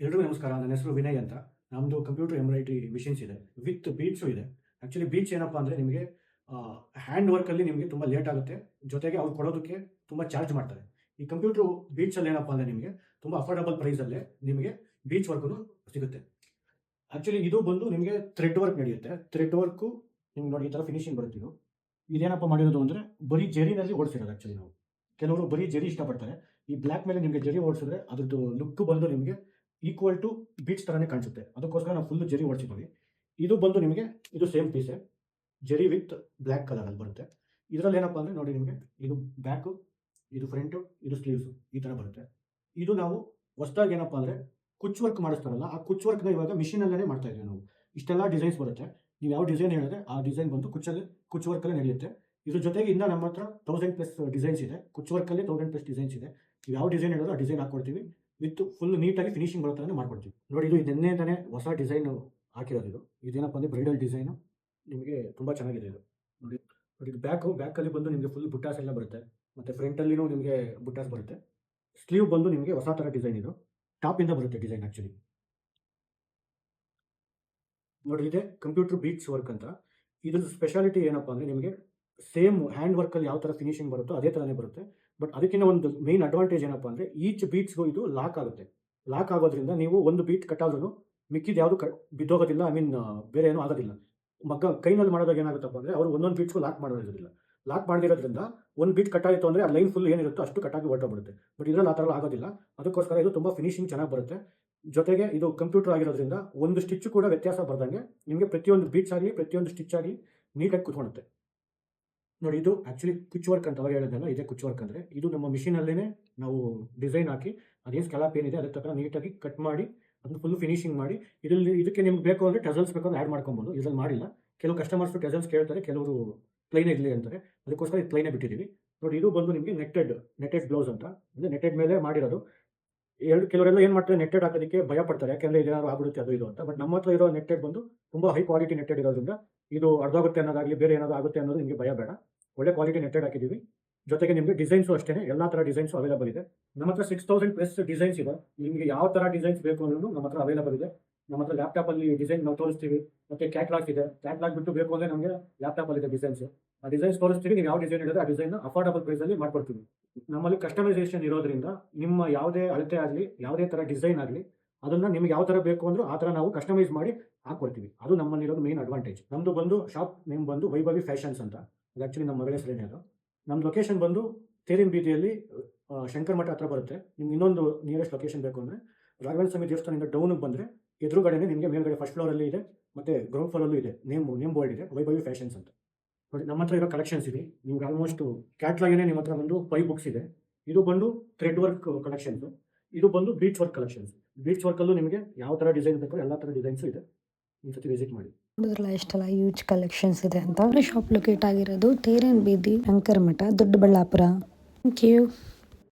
ಎಲ್ರಿಗೂ ನಮಸ್ಕಾರ. ನನ್ನ ಹೆಸರು ವಿನಯ್ ಅಂತ. ನಮ್ಮದು ಕಂಪ್ಯೂಟರ್ ಎಂಬ್ರಾಯ್ಡ್ರಿ ಮಿಷಿನ್ಸ್ ಇದೆ. ವಿತ್ ಬೀಡ್ಸು ಇದೆ. ಆ್ಯಕ್ಚುಲಿ ಬೀಡ್ಸ್ ಏನಪ್ಪಾ ಅಂದರೆ ನಿಮಗೆ ಹ್ಯಾಂಡ್ ವರ್ಕಲ್ಲಿ ನಿಮಗೆ ತುಂಬ ಲೇಟ್ ಆಗುತ್ತೆ. ಜೊತೆಗೆ ಅವ್ರು ಕೊಡೋದಕ್ಕೆ ತುಂಬ ಚಾರ್ಜ್ ಮಾಡ್ತಾರೆ. ಈ ಕಂಪ್ಯೂಟ್ರು ಬೀಡ್ಸಲ್ಲಿ ಏನಪ್ಪಾ ಅಂದರೆ ನಿಮಗೆ ತುಂಬ ಅಫೋರ್ಡಬಲ್ ಪ್ರೈಸಲ್ಲೇ ನಿಮಗೆ ಬೀಡ್ಸ್ ವರ್ಕು ಸಿಗುತ್ತೆ. ಆ್ಯಕ್ಚುಲಿ ಇದು ಬಂದು ನಿಮಗೆ ಥ್ರೆಡ್ ವರ್ಕ್ ನಡೆಯುತ್ತೆ. ಥ್ರೆಡ್ ವರ್ಕು ನಿಮ್ಗೆ ನೋಡಿ ಈ ಥರ ಫಿನಿಶಿಂಗ್ ಬರುತ್ತೆ ಇದು. ಇದೇನಪ್ಪ ಮಾಡಿರೋದು ಅಂದರೆ ಬರೀ ಜರಿನಲ್ಲಿ ಓಡಿಸಿರೋದು ಆ್ಯಕ್ಚುಲಿ ನಾವು. ಕೆಲವರು ಬರೀ ಜರಿ ಇಷ್ಟಪಡ್ತಾರೆ. ಈ ಬ್ಲ್ಯಾಕ್ ಮೇಲೆ ನಿಮಗೆ ಜರಿ ಓಡಿಸಿದ್ರೆ ಅದ್ರದ್ದು ಲುಕ್ ಬಂದು ನಿಮಗೆ ಈಕ್ವಲ್ ಟು ಬೀಟ್ಸ್ ಥರನೇ ಕಾಣಿಸುತ್ತೆ. ಅದಕ್ಕೋಸ್ಕರ ನಾವು ಫುಲ್ಲು ಜರಿ ಓಡಿಸಿದ್ದೀವಿ. ಇದು ಬಂದು ನಿಮಗೆ ಇದು ಸೇಮ್ ಪೀಸೆ ಜರಿ ವಿತ್ ಬ್ಲ್ಯಾಕ್ ಕಲರಲ್ಲಿ ಬರುತ್ತೆ. ಇದರಲ್ಲಿ ಏನಪ್ಪ ಅಂದರೆ ನೋಡಿ ನಿಮಗೆ ಇದು ಬ್ಯಾಕು, ಇದು ಫ್ರಂಟು, ಇದು ಸ್ಲೀವ್ಸು ಈ ಥರ ಬರುತ್ತೆ. ಇದು ನಾವು ಹೊಸದಾಗಿ ಏನಪ್ಪ ಅಂದರೆ ಕುಚ್ ವರ್ಕ್ ಮಾಡಿಸ್ತಾರಲ್ಲ, ಆ ಕುಚ್ ವರ್ಕ್ನ ಇವಾಗ ಮಿಷಿನಲ್ಲೇ ಮಾಡ್ತಾ ಇದ್ದೀವಿ ನಾವು. ಇಷ್ಟೆಲ್ಲ ಡಿಸೈನ್ಸ್ ಬರುತ್ತೆ. ನೀವು ಯಾವ ಡಿಸೈನ್ ಹೇಳಿದ್ರೆ ಆ ಡಿಸೈನ್ ಬಂದು ಕುಚ್ ವರ್ಕಲ್ಲೇ ನಡೆಯುತ್ತೆ. ಇದ್ರ ಜೊತೆಗೆ ಇನ್ನು ನಮ್ಮ ಹತ್ರ 1000+ ಡಿಸೈನ್ಸ್ ಇದೆ. ಕುಚ್ ವರ್ಕಲ್ಲಿ 1000+ ಡಿಸೈನ್ಸ್ ಇದೆ. ನೀವು ಯಾವ ಡಿಸೈನ್ ಹೇಳಿದ್ರೆ ಆ ಡಿಸೈನ್ ಹಾಕ್ಕೊಡ್ತೀವಿ. ವಿತ್ ಫುಲ್ ನೀಟಾಗಿ ಫಿನಿಶಿಂಗ್ ಬರೋ ಥರನೇ ಮಾಡ್ಕೊಡ್ತೀವಿ. ನೋಡಿ ಇದು ನಿನ್ನೆ ತಾನೇ ಹೊಸ ಡಿಸೈನ್ ಹಾಕಿರೋದು ಇದು. ಇದೇನಪ್ಪ ಅಂದರೆ ಬ್ರೈಡಲ್ ಡಿಸೈನು. ನಿಮಗೆ ತುಂಬ ಚೆನ್ನಾಗಿದೆ ಇದು. ನೋಡಿ ನೋಡಿ ಇದು ಬ್ಯಾಕಲ್ಲಿ ಬಂದು ನಿಮಗೆ ಫುಲ್ ಬುಟ್ಟಾಸ್ ಎಲ್ಲ ಬರುತ್ತೆ. ಮತ್ತು ಫ್ರಂಟಲ್ಲಿನೂ ನಿಮಗೆ ಬುಟ್ಟಾಸ್ ಬರುತ್ತೆ. ಸ್ಲೀವ್ ಬಂದು ನಿಮಗೆ ಹೊಸ ಥರ ಡಿಸೈನ್ ಇದು. ಟಾಪಿಂದ ಬರುತ್ತೆ ಡಿಸೈನ್ ಆ್ಯಕ್ಚುಲಿ. ನೋಡಿ ಇದೆ ಕಂಪ್ಯೂಟರ್ ಬೀಟ್ಸ್ ವರ್ಕ್ ಅಂತ. ಇದ್ರದ್ದು ಸ್ಪೆಷಾಲಿಟಿ ಏನಪ್ಪ ಅಂದರೆ ನಿಮಗೆ ಸೇಮ್ ಹ್ಯಾಂಡ್ ವರ್ಕಲ್ಲಿ ಯಾವ ಥರ ಫಿನಿಶಿಂಗ್ ಬರುತ್ತೋ ಅದೇ ಥರನೇ ಬರುತ್ತೆ. ಬಟ್ ಅದಕ್ಕಿಂತ ಒಂದು ಮೇನ್ ಅಡ್ವಾಂಟೇಜ್ ಏನಪ್ಪ ಅಂದರೆ ಈಚ್ ಬೀಟ್ಸ್ಗೂ ಇದು ಲಾಕ್ ಆಗುತ್ತೆ. ಲಾಕ್ ಆಗೋದ್ರಿಂದ ನೀವು ಒಂದು ಬೀಟ್ ಕಟ್ಟಾದ್ರೂ ಮಿಕ್ಕಿದ ಯಾವುದು ಬಿದ್ದೋಗೋದಿಲ್ಲ. ಐ ಮೀನ್ ಬೇರೆ ಏನೂ ಆಗೋದಿಲ್ಲ. ಕೈನಲ್ಲಿ ಮಾಡೋದಾಗ ಏನಾಗುತ್ತಪ್ಪ ಅಂದರೆ ಅವರು ಒಂದೊಂದು ಬೀಟ್ಸ್ಗೂ ಲಾಕ್ ಮಾಡೋದಿರೋದಿಲ್ಲ. ಲಾಕ್ ಮಾಡಿರೋದ್ರಿಂದ ಒಂದು ಬೀಟ್ ಕಟ್ಟಾಯಿತು ಅಂದರೆ ಆ ಲೈನ್ ಫುಲ್ ಏನಿರುತ್ತೋ ಅಷ್ಟು ಕಟ್ಟಾಗಿ ಹೊರಟೋಗ್ಬಿಡುತ್ತೆ. ಬಟ್ ಇದರಲ್ಲಿ ಆ ಥರ ಆಗೋದಿಲ್ಲ. ಅದಕ್ಕೋಸ್ಕರ ಇದು ತುಂಬ ಫಿನಿಶಿಂಗ್ ಚೆನ್ನಾಗಿ ಬರುತ್ತೆ. ಜೊತೆಗೆ ಇದು ಕಂಪ್ಯೂಟರ್ ಆಗಿರೋದ್ರಿಂದ ಒಂದು ಸ್ಟಿಚ್ ಕೂಡ ವ್ಯತ್ಯಾಸ ಬರ್ದಂಗೆ ನಿಮಗೆ ಪ್ರತಿಯೊಂದು ಬೀಟ್ಸ್ ಆಗಲಿ ಪ್ರತಿಯೊಂದು ಸ್ಟಿಚ್ ಆಗಲಿ ನೀಟಾಗಿ ಕುತ್ಕೊಳ್ಳುತ್ತೆ. ನೋಡಿ ಇದು ಆ್ಯಕ್ಚುಲಿ ಕುಚ್ ವರ್ಕ್ ಅಂತ ಅವಾಗ ಹೇಳಿದ್ನಲ್ಲ, ಇದೇ ಕುಚ್ ವರ್ಕ್ ಅಂದರೆ ಇದು ನಮ್ಮ ಮಿಷಿನಲ್ಲೇ ನಾವು ಡಿಸೈನ್ ಹಾಕಿ ಅದೇನು ಸ್ಕ್ಯಾಲಪ್ ಏನಿದೆ ಅದಕ್ಕೆ ತಕ್ಕ ನೀಟಾಗಿ ಕಟ್ ಮಾಡಿ ಅದನ್ನು ಫುಲ್ ಫಿನಿಶಿಂಗ್ ಮಾಡಿ ಇದಕ್ಕೆ ನಿಮ್ಗೆ ಬೇಕು ಅಂದರೆ ಟಸಲ್ಸ್ ಬೇಕಾದ್ರೆ ಆ್ಯಡ್ ಮಾಡ್ಕೊಬೋದು. ಇದರಲ್ಲಿ ಮಾಡಿಲ್ಲ. ಕೆಲವು ಕಸ್ಟಮರ್ಸು ಟಸಲ್ಸ್ ಕೇಳ್ತಾರೆ, ಕೆಲವರು ಪ್ಲೈನೇ ಇರಲಿ ಅಂತಾರೆ. ಅದಕ್ಕೋಸ್ಕರ ಇದು ಪ್ಲೈನೇ ಬಿಟ್ಟಿದ್ದೀವಿ. ನೋಡಿ ಇದು ಬಂದು ನಿಮಗೆ ನೆಟೆಡ್ ಬ್ಲೌಸ್ ಅಂತ, ಅಂದರೆ ನೆಟೆಡ್ ಮೇಲೆ ಮಾಡಿರೋದು. ಕೆಲವರೆಲ್ಲ ಏನು ಮಾಡ್ತಾರೆ, ನೆಟ್ಟೆಡ್ ಹಾಕೋದಕ್ಕೆ ಭಯ ಪಡ್ತಾರೆ, ಯಾಕೆಂದರೆ ಇದೇನಾದ್ರು ಆಗ್ಬಿಡುತ್ತೆ ಅದು ಇದು ಅಂತ. ಬಟ್ ನಮ್ಮ ಹತ್ರ ಇರೋ ನೆಟ್ಟೆಡ್ ಬಂದು ತುಂಬ ಹೈ ಕ್ವಾಲಿಟಿ ನೆಟ್ಟೆಡ್ ಇರೋದ್ರಿಂದ ಇದು ಅರ್ಧಾಗುತ್ತೆ ಅನ್ನೋದಾಗಲಿ ಬೇರೆ ಏನಾದರೂ ಆಗುತ್ತೆ ಅನ್ನೋದು ನಿಮಗೆ ಭಯ ಬೇಡ. ಒಳ್ಳೆ ಕ್ವಾಲಿಟಿ ನೆಟ್ಟೆಡ್ ಹಾಕಿದ್ದೀವಿ. ಜೊತೆಗೆ ನಿಮಗೆ ಡಿಸೈನ್ಸು ಅಷ್ಟೇ ಎಲ್ಲ ಥರ ಡಿಸೈನ್ಸು ಅವೈಲೇಬಲ್ ಇದೆ. ನಮ್ಮ ಹತ್ರ 6000+ ಡಿಸೈನ್ಸ್ ಇದೆ. ನಿಮಗೆ ಯಾವ ಥರ ಡಿಸೈನ್ಸ್ ಬೇಕು ಅನ್ನೋದು ನಮ್ಮ ಹತ್ರ ಅವೈಲೇಬಲ್ ಇದೆ. ನಮ್ಮ ಹತ್ರ ಲ್ಯಾಪ್ಟಾಪಲ್ಲಿ ಡಿಸೈನ್ ನಾವು ತೋರಿಸ್ತೀವಿ. ಮತ್ತು ಕ್ಯಾಟ್ಲಾಗ್ಸ್ ಇದೆ. ಕ್ಯಾಟ್ಲಾಗ್ ಬಿಟ್ಟು ಬೇಕು ಅಂದರೆ ನಮಗೆ ಲ್ಯಾಪ್ಟಾಪಲ್ಲಿ ಇದೆ ಡಿಸೈನ್ಸು. ಆ ಡಿಸೈನ್ಸ್ ತೋರಿಸ್ತೀವಿ. ನೀವು ಯಾವ ಡಿಸೈನ್ ಹೇಳಿದ್ರೆ ಆ ಡಿಸೈನ್ ಅಫೋರ್ಡಬಲ್ ಪ್ರೈಸಲ್ಲಿ ಮಾಡ್ಕೊಡ್ತೀವಿ. ನಮ್ಮಲ್ಲಿ ಕಸ್ಟಮೈಸೇಷನ್ ಇರೋದ್ರಿಂದ ನಿಮ್ಮ ಯಾವುದೇ ಅಳತೆ ಆಗಲಿ ಯಾವುದೇ ಥರ ಡಿಸೈನ್ ಆಗಲಿ ಅದನ್ನು ನಿಮಗೆ ಯಾವ ಥರ ಬೇಕು ಅಂದರೂ ಆ ಥರ ನಾವು ಕಸ್ಟಮೈಸ್ ಮಾಡಿ ಹಾಕ್ಕೊಡ್ತೀವಿ. ಅದು ನಮ್ಮಲ್ಲಿರೋದು ಮೇನ್ ಅಡ್ವಾಂಟೇಜ್. ನಮ್ಮದು ಬಂದು ಶಾಪ್ ನೇಮ್ ಬಂದು ವೈಭವಿ ಫ್ಯಾಷನ್ಸ್ ಅಂತ. ಅದು ಆ್ಯಕ್ಚುಲಿ ನಮ್ಮ ಮಗಳ ಹೆಸರೇನೆ ಅದು. ನಮ್ಮ ಲೊಕೇಶನ್ ಬಂದು ತೇರಿನ ಬೀದಿಯಲ್ಲಿ ಶಂಕರ ಮಠ ಹತ್ರ ಬರುತ್ತೆ. ನಿಮ್ಗೆ ಇನ್ನೊಂದು ನಿಯರೆಸ್ಟ್ ಲೊಕೇಶನ್ ಬೇಕು ಅಂದರೆ ರಾಘವೇಂದ್ರ ಸ್ವಾಮಿ ದೇವಸ್ಥಾನದಿಂದ ಡೌನಿಗೆ ಬಂದರೆ ಎದುರುಗಡೆನೇ ನಿಮಗೆ ಮೇಲ್ಗಡೆ ಫಸ್ಟ್ ಫ್ಲೋರಲ್ಲಿ ಇದೆ ಮತ್ತು ಗ್ರೌಂಡ್ ಫ್ಲೋರಲ್ಲೂ ಇದೆ. ನೇಮ್ ಬೋರ್ಡ್ ಇದೆ ವೈಭವಿ ಫ್ಯಾಷನ್ಸ್ ಅಂತ. ನೋಡಿ ನಮ್ಮ ಹತ್ರ ಇರೋ ಕಲೆಕ್ಷನ್ಸ್ ಇದೆ. ನಿಮ್ಗೆ ಆಲ್ಮೋಸ್ಟ್ ಕ್ಯಾಟ್ಲಾಗೇನೆ ನಿಮ್ಮ ಹತ್ರ ಬಂದು 5 ಬುಕ್ಸ್ ಇದೆ. ಇದು ಬಂದು ಥ್ರೆಡ್ ವರ್ಕ್ ಕಲೆಕ್ಷನ್ಸು. ಇದು ಬಂದು ಬೀಟ್ಸ್ ವರ್ಕ್ ಕಲೆಕ್ಷನ್ಸ್. ಬೀಟ್ಸ್ ವರ್ಕಲ್ಲೂ ನಿಮಗೆ ಯಾವ ಥರ ಡಿಸೈನ್ ಬೇಕೋ ಎಲ್ಲ ಥರ ಡಿಸೈನ್ಸು ಇದೆ. ಈ ಸತಿ ವಿಸಿಟ್ ಮಾಡಿ. ನೋಡಿದ್ರಲ್ಲ ಎಷ್ಟೆಲ್ಲ ಯೂಜ್ ಕಲೆಕ್ಷನ್ಸ್ ಇದೆ ಅಂತ. ಶಾಪ್ ಲೊಕೇಟ್ ಆಗಿರೋದು ತೇರಿನ ಬೀದಿ ಶಂಕರ ಮಠ, ದೊಡ್ಡಬಳ್ಳಾಪುರ. Thank you.